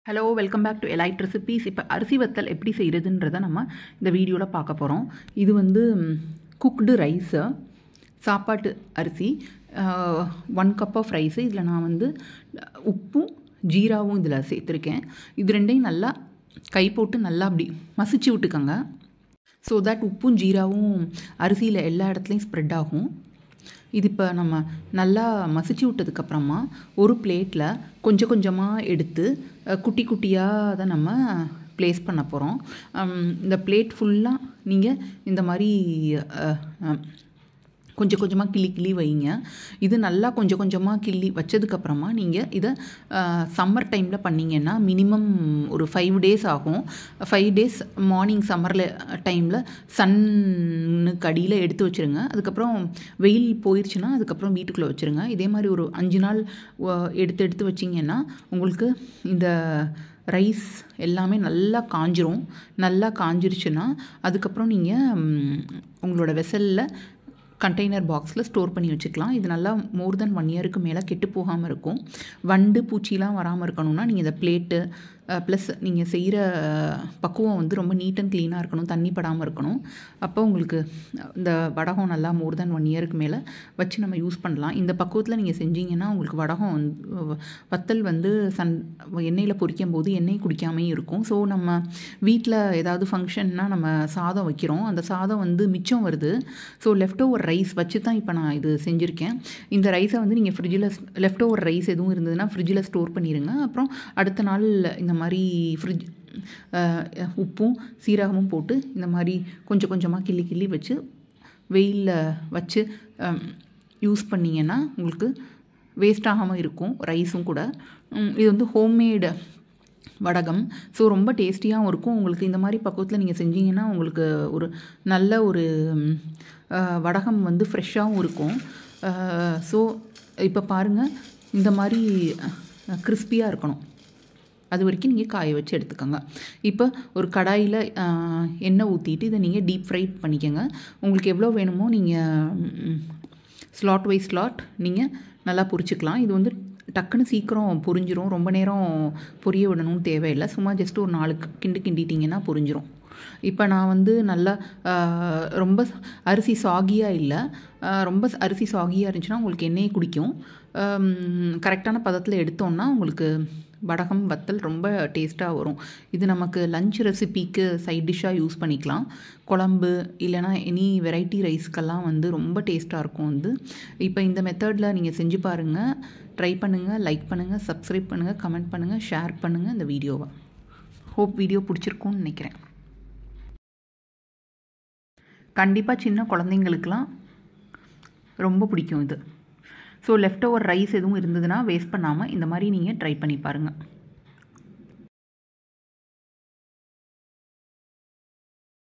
Hello welcome back to Elite recipes. இப்போ அரிசி வத்தல் எப்படி செய்கிறதுன்றதை நம்ம இந்த வீடியோவில் பார்க்க போகிறோம். இது வந்து குக்டு ரைஸு, சாப்பாட்டு அரிசி, 1 கப் ஆஃப் ரைஸு. இதில் நான் வந்து உப்பும் ஜீராவும் இதில் சேர்த்துருக்கேன். இது ரெண்டையும் நல்லா கை போட்டு நல்லா அப்படி மசிச்சு விட்டுக்கோங்க. ஸோ தட் உப்பும் ஜீராவும் அரிசியில் எல்லா இடத்துலையும் ஸ்ப்ரெட் ஆகும். இது இப்போ நம்ம நல்லா மசிச்சு விட்டதுக்கப்புறமா ஒரு பிளேட்டில் கொஞ்சம் கொஞ்சமாக எடுத்து குட்டி குட்டியாக அதை நம்ம ப்ளேஸ் பண்ண போகிறோம். இந்த பிளேட் ஃபுல்லாக நீங்கள் இந்த மாதிரி கொஞ்சம் கொஞ்சமாக கிள்ளி வைங்க. இது நல்லா கொஞ்சம் கொஞ்சமாக கிள்ளி வச்சதுக்கப்புறமா நீங்கள் இதை சம்மர் டைமில் பண்ணிங்கன்னா மினிமம் ஒரு 5 days ஆகும். 5 days மார்னிங் சம்மரில் டைமில் சன்னுக்கு அடியில் எடுத்து வச்சுருங்க. அதுக்கப்புறம் வெயில் போயிடுச்சுன்னா அதுக்கப்புறம் வீட்டுக்குள்ளே வச்சுருங்க. இதே மாதிரி ஒரு 5 நாள் எடுத்து வச்சிங்கன்னா உங்களுக்கு இந்த ரைஸ் எல்லாமே நல்லா காஞ்சிரும். நல்லா காஞ்சிருச்சுன்னா அதுக்கப்புறம் நீங்கள் உங்களோட வெசலில் கண்டெய்னர் பாக்ஸில் ஸ்டோர் பண்ணி வச்சுக்கலாம். இது நல்லா மோர் தென் 1 yearக்கு மேலே கெட்டு போகாமல் இருக்கும். வண்டு பூச்சிலாம் வராமல் இருக்கணும்னா நீங்கள் இந்த பிளேட்டு ப்ளஸ் நீங்கள் செய்கிற பக்குவம் வந்து ரொம்ப நீட் அண்ட் க்ளீனாக இருக்கணும், தண்ணி படாமல் இருக்கணும். அப்போ உங்களுக்கு இந்த வடகம் நல்லா மோர் தென் 1 yearக்கு மேலே வச்சு நம்ம யூஸ் பண்ணலாம். இந்த பக்குவத்தில் நீங்கள் செஞ்சீங்கன்னா உங்களுக்கு வடகம் வத்தல் வந்து எண்ணெயில் பொரிக்கும் போது எண்ணெய் குடிக்காமையும் இருக்கும். ஸோ நம்ம வீட்டில் ஏதாவது ஃபங்க்ஷன்னா நம்ம சாதம் வைக்கிறோம், அந்த சாதம் வந்து மிச்சம் வருது. ஸோ லெஃப்ட் ஓவர் ரைஸ் வச்சு தான் இப்போ நான் இது செஞ்சுருக்கேன். இந்த ரைஸை வந்து நீங்கள் ஃப்ரிட்ஜில் லெஃப்ட் ஓவர் ரைஸ் எதுவும் இருந்ததுன்னா ஃப்ரிட்ஜில் ஸ்டோர் பண்ணிடுங்க. அப்புறம் அடுத்த நாள் இந்த மாதிரி உப்பும் சீரகமும் போட்டு இந்த மாதிரி கொஞ்சம் கொஞ்சமாக கிள்ளி வச்சு வெயிலில் வச்சு யூஸ் பண்ணிங்கன்னா உங்களுக்கு வேஸ்ட் ஆகாமல் இருக்கும் ரைஸும் கூட. இது வந்து ஹோம்மேடு வடகம். ஸோ ரொம்ப டேஸ்டியாகவும் இருக்கும். உங்களுக்கு இந்த மாதிரி பக்குவத்தில் நீங்கள் செஞ்சீங்கன்னா உங்களுக்கு ஒரு நல்ல ஒரு வடகம் வந்து ஃப்ரெஷ்ஷாகவும் இருக்கும். ஸோ இப்போ பாருங்கள், இந்த மாதிரி கிறிஸ்பியாக இருக்கணும். அது வரைக்கும் நீங்கள் காய வச்சு எடுத்துக்கோங்க. இப்போ ஒரு கடாயில் எண்ணெய் ஊற்றிட்டு இதை நீங்கள் டீப் ஃப்ரை பண்ணிக்கோங்க. உங்களுக்கு எவ்வளோ வேணுமோ நீங்கள் ஸ்லாட் வைஸ் ஸ்லாட் நீங்கள் நல்லா பொரிச்சுக்கலாம். இது வந்து டக்குன்னு சீக்கிரம் பொரிஞ்சிரும். ரொம்ப நேரம் பொரிய விடணும்னு தேவையில்லை. சும்மா ஜஸ்ட் ஒரு 4 கிண்டிட்டிங்கன்னா பொரிஞ்சிரும். இப்போ நான் வந்து நல்லா ரொம்ப அரிசி சாகியாக இல்லை, ரொம்ப அரிசி சாகியாக இருந்துச்சுன்னா உங்களுக்கு எண்ணெயை குடிக்கும். கரெக்டான பதத்தில் எடுத்தோன்னா உங்களுக்கு வடகம் வத்தல் ரொம்ப டேஸ்ட்டாக வரும். இது நமக்கு லஞ்ச் ரெசிபிக்கு சைட் டிஷ்ஷாக யூஸ் பண்ணிக்கலாம். குழம்பு இல்லைனா எனி வெரைட்டி ரைஸ்க்கெல்லாம் வந்து ரொம்ப டேஸ்ட்டாக இருக்கும். வந்து இப்போ இந்த மெத்தடில் நீங்கள் செஞ்சு பாருங்கள், ட்ரை பண்ணுங்கள், லைக் பண்ணுங்கள், சப்ஸ்கிரைப் பண்ணுங்கள், கமெண்ட் பண்ணுங்கள், ஷேர் பண்ணுங்கள் இந்த வீடியோவை. ஹோப் வீடியோ பிடிச்சிருக்கும்னு நினைக்கிறேன். கண்டிப்பாக சின்ன குழந்தைங்களுக்கெலாம் ரொம்ப பிடிக்கும் இது. ஸோ லெஃப்ட் ஓவர் ரைஸ் எதுவும் இருந்ததுன்னா வேஸ்ட் பண்ணாமல் இந்த மாதிரி நீங்கள் ட்ரை பண்ணி பாருங்கள்.